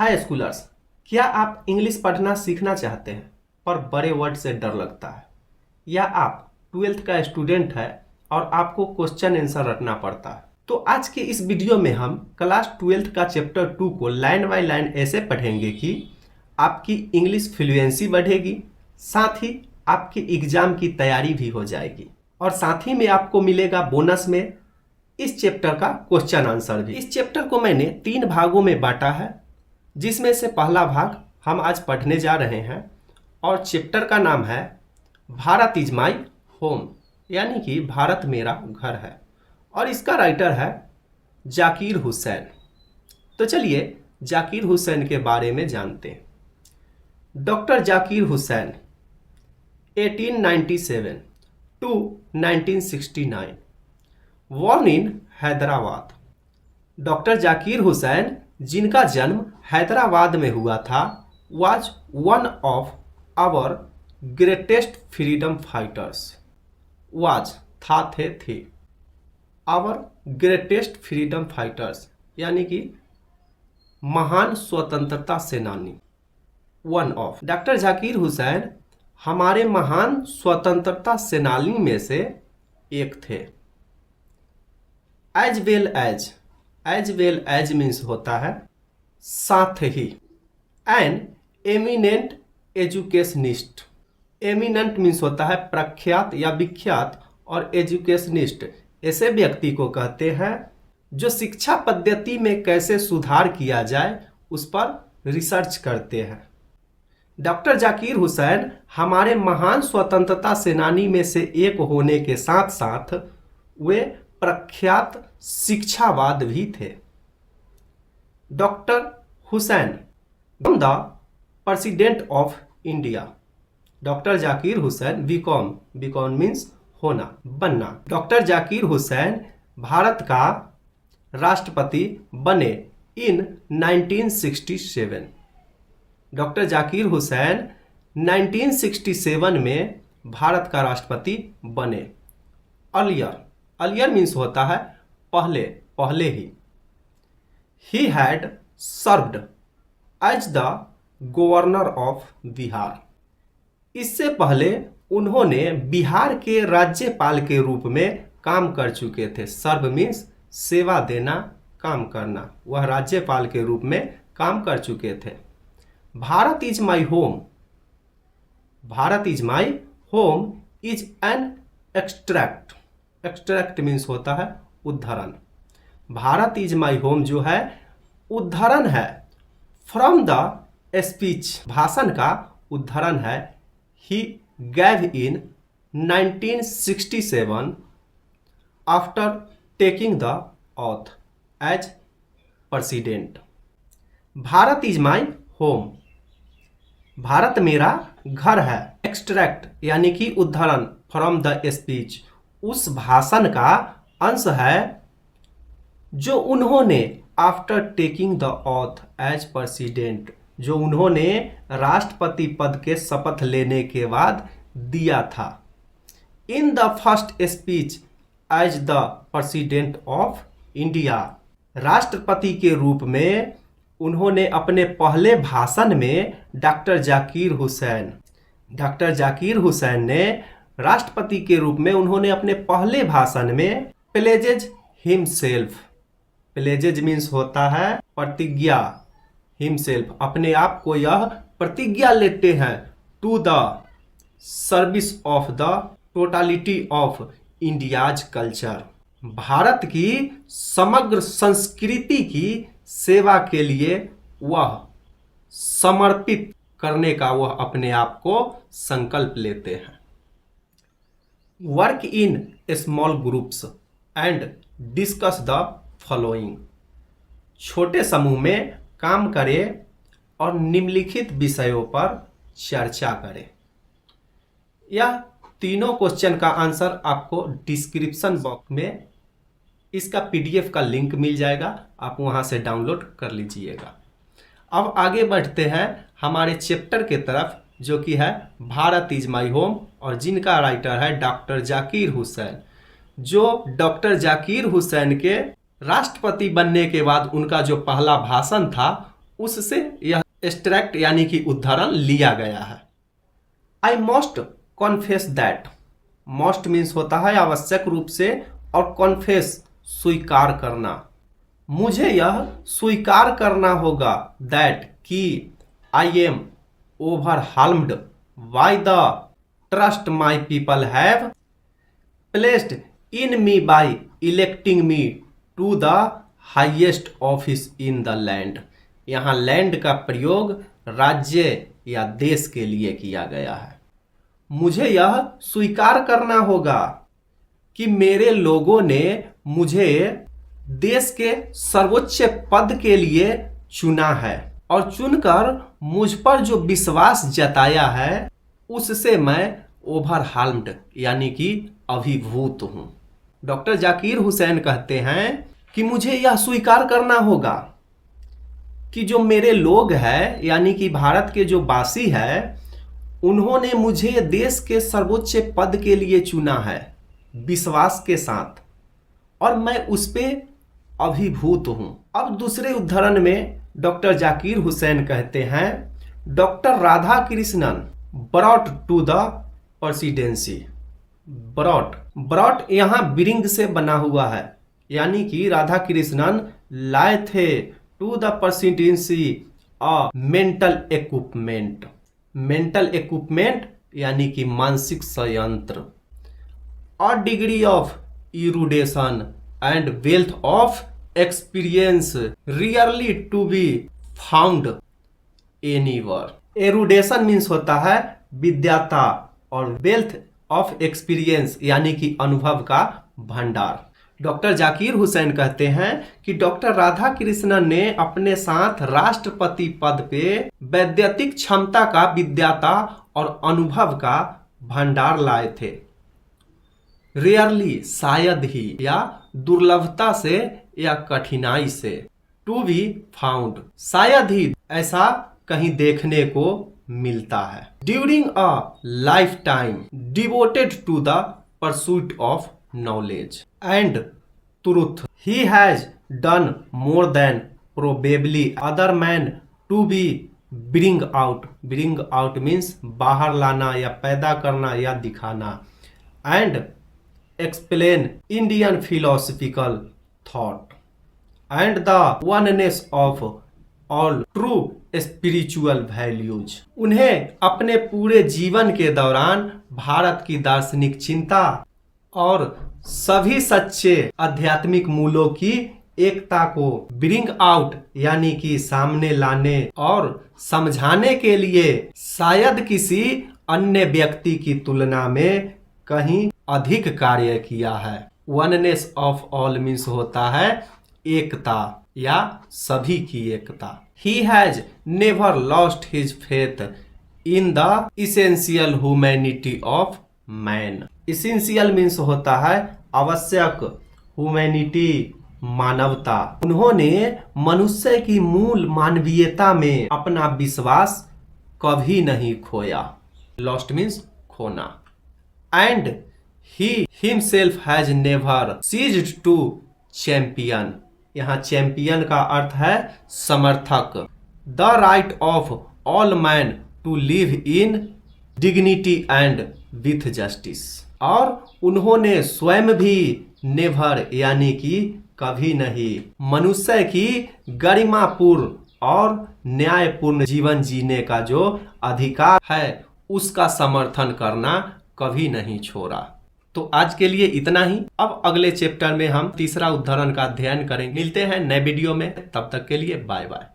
हाय schoolers, क्या आप English पढ़ना सीखना चाहते हैं पर बड़े वर्ड से डर लगता है, या आप 12th का स्टूडेंट है और आपको क्वेश्चन आंसर रटना पड़ता है? तो आज के इस वीडियो में हम क्लास 12th का चैप्टर 2 को लाइन बाय लाइन ऐसे पढ़ेंगे कि आपकी इंग्लिश फ्लुएंसी बढ़ेगी, साथ ही आपके एग्जाम की तैयारी भी हो जाएगी और साथ ही में आपको मिलेगा बोनस में इस चैप्टर का क्वेश्चन आंसर भी। इस चैप्टर को मैंने 3 भागों में बांटा है, जिसमें से पहला भाग हम आज पढ़ने जा रहे हैं और चैप्टर का नाम है भारत इज माई होम, यानी कि भारत मेरा घर है, और इसका राइटर है जाकिर हुसैन। तो चलिए जाकिर हुसैन के बारे में जानते हैं। Doctor Zakir Hussain 1897 to 1969, born in Hyderabad. Doctor Zakir Hussain, जिनका जन्म हैदराबाद में हुआ था, was one of our greatest freedom fighters. Was थे आवर ग्रेटेस्ट फ्रीडम फाइटर्स, यानी कि महान स्वतंत्रता सेनानी। One of, doctor Zakir Hussain हमारे महान स्वतंत्रता सेनानी में से एक थे। एज वेल एज मीन्स होता है साथ ही। An eminent educationist, eminent means होता है प्रख्यात या विख्यात, और एजुकेशनिस्ट ऐसे व्यक्ति को कहते हैं जो शिक्षा पद्धति में कैसे सुधार किया जाए उस पर रिसर्च करते हैं। डॉक्टर जाकिर हुसैन हमारे महान स्वतंत्रता सेनानी में से एक होने के साथ साथ वे प्रख्यात शिक्षावाद भी थे। Doctor Hussain the president of India. Doctor Zakir Hussain become means होना, बनना। डॉक्टर जाकिर हुसैन भारत का राष्ट्रपति बने इन 1967। डॉक्टर जाकिर हुसैन 1967 में भारत का राष्ट्रपति बने। अर्लियर मीन्स होता है पहले ही। He had served as the governor of Bihar. इससे पहले उन्होंने बिहार के राज्यपाल के रूप में काम कर चुके थे। सर्व मीन्स सेवा देना, काम करना। वह राज्यपाल के रूप में काम कर चुके थे। Bharat is my home. Bharat is my home is an extract means होता है उद्धरण। भारत इज माई होम जो है उद्धरण है फ्रॉम द स्पीच, भाषण का उद्धरण है। He gave in 1967 after taking the oath as president. Bharat is my home, Bharat मेरा घर है। एक्सट्रैक्ट यानी कि उद्धरण, फ्रॉम द स्पीच उस भाषण का अंश है जो उन्होंने after taking the oath as president, जो उन्होंने राष्ट्रपति पद के शपथ लेने के बाद दिया था। In the first speech as the president of India, राष्ट्रपति के रूप में उन्होंने अपने पहले भाषण में डॉक्टर जाकिर हुसैन ने राष्ट्रपति के रूप में उन्होंने अपने पहले भाषण में प्लेजेज हिमसेल्फ, प्लेजेज मीन्स होता है प्रतिज्ञा, हिमसेल्फ अपने आप को यह प्रतिज्ञा लेते हैं, to the service of the totality of India's culture, Bharat की समग्र संस्कृति की सेवा के लिए वह समर्पित करने का वह अपने आप को संकल्प लेते हैं। Work in small groups and discuss the following, छोटे समूह में काम करें और निम्नलिखित विषयों पर चर्चा करें। यह तीनों क्वेश्चन का आंसर आपको डिस्क्रिप्शन बॉक्स में इसका पीडीएफ का लिंक मिल जाएगा, आप वहां से डाउनलोड कर लीजिएगा। अब आगे बढ़ते हैं हमारे चैप्टर के तरफ, जो कि है भारत इज माई होम, और जिनका राइटर है डॉक्टर जाकिर हुसैन। जो डॉक्टर जाकिर हुसैन के राष्ट्रपति बनने के बाद उनका जो पहला भाषण था उससे यह एक्सट्रैक्ट यानी कि उदाहरण लिया गया है। I must confess that, must means होता है आवश्यक रूप से, और कॉन्फेस स्वीकार करना। मुझे यह स्वीकार करना होगा दैट कि I am overwhelmed by the trust my people have placed in me by electing me to the highest office in the land. यहाँ लैंड का प्रयोग राज्य या देश के लिए किया गया है। मुझे यह स्वीकार करना होगा कि मेरे लोगों ने मुझे देश के सर्वोच्च पद के लिए चुना है, और चुनकर मुझ पर जो विश्वास जताया है उससे मैं ओवरवेल्म्ड यानी कि अभिभूत हूं। डॉक्टर जाकिर हुसैन कहते हैं कि मुझे यह स्वीकार करना होगा कि जो मेरे लोग हैं यानी कि भारत के जो वासी हैं, उन्होंने मुझे देश के सर्वोच्च पद के लिए चुना है विश्वास के साथ, और मैं उस पे अभिभूत हूं। अब दूसरे उदाहरण में डॉक्टर जाकिर हुसैन कहते हैं, doctor Radha Krishnan brought to the presidency. Brought यहाँ ब्रिंग से बना हुआ है, यानी कि राधा कृष्णन लाए थे to the presidency a mental equipment. Mental equipment यानी कि मानसिक संयंत्र। A degree of erudition and wealth of experience rarely to be found anywhere. Erudition means होता है विद्याता, और वेल्थ ऑफ एक्सपीरियंस यानी कि अनुभव का भंडार। डॉक्टर जाकिर हुसैन कहते हैं कि डॉक्टर राधा कृष्णन ने अपने साथ राष्ट्रपति पद पे वैद्यतिक क्षमता का विद्याता और अनुभव का भंडार लाए थे। रेयरली शायद ही, या दुर्लभता से या कठिनाई से। टू बी फाउंड शायद ही ऐसा कहीं देखने को मिलता है। During a life time devoted to the pursuit of knowledge and truth, he has done more than probably other man to be bring out means बाहर लाना या पैदा करना या दिखाना, and explain Indian philosophical thought and the oneness of all true spiritual values। उन्हें अपने पूरे जीवन के दौरान भारत की दार्शनिक चिंता और सभी सच्चे आध्यात्मिक मूल्यों की एकता को ब्रिंग आउट यानी कि सामने लाने और समझाने के लिए शायद किसी अन्य व्यक्ति की तुलना में कहीं अधिक कार्य किया है। वननेस ऑफ ऑल मीन्स होता है एकता या सभी की एकता। He has never lost his faith in the essential humanity of man. Essential means होता है आवश्यक, ह्यूमैनिटी मानवता। उन्होंने मनुष्य की मूल मानवीयता में अपना विश्वास कभी नहीं खोया। लॉस्ट मीन्स खोना। And he himself has never ceased to champion, यहाँ चैंपियन का अर्थ है समर्थक। the right of all men to live in dignity and with justice, और उन्होंने स्वयं भी नेवर यानी कि कभी नहीं मनुष्य की गरिमापूर्ण और न्यायपूर्ण जीवन जीने का जो अधिकार है उसका समर्थन करना कभी नहीं छोड़ा। तो आज के लिए इतना ही। अब अगले चैप्टर में हम तीसरा उदाहरण का अध्ययन करेंगे। मिलते हैं नए वीडियो में, तब तक के लिए बाय बाय।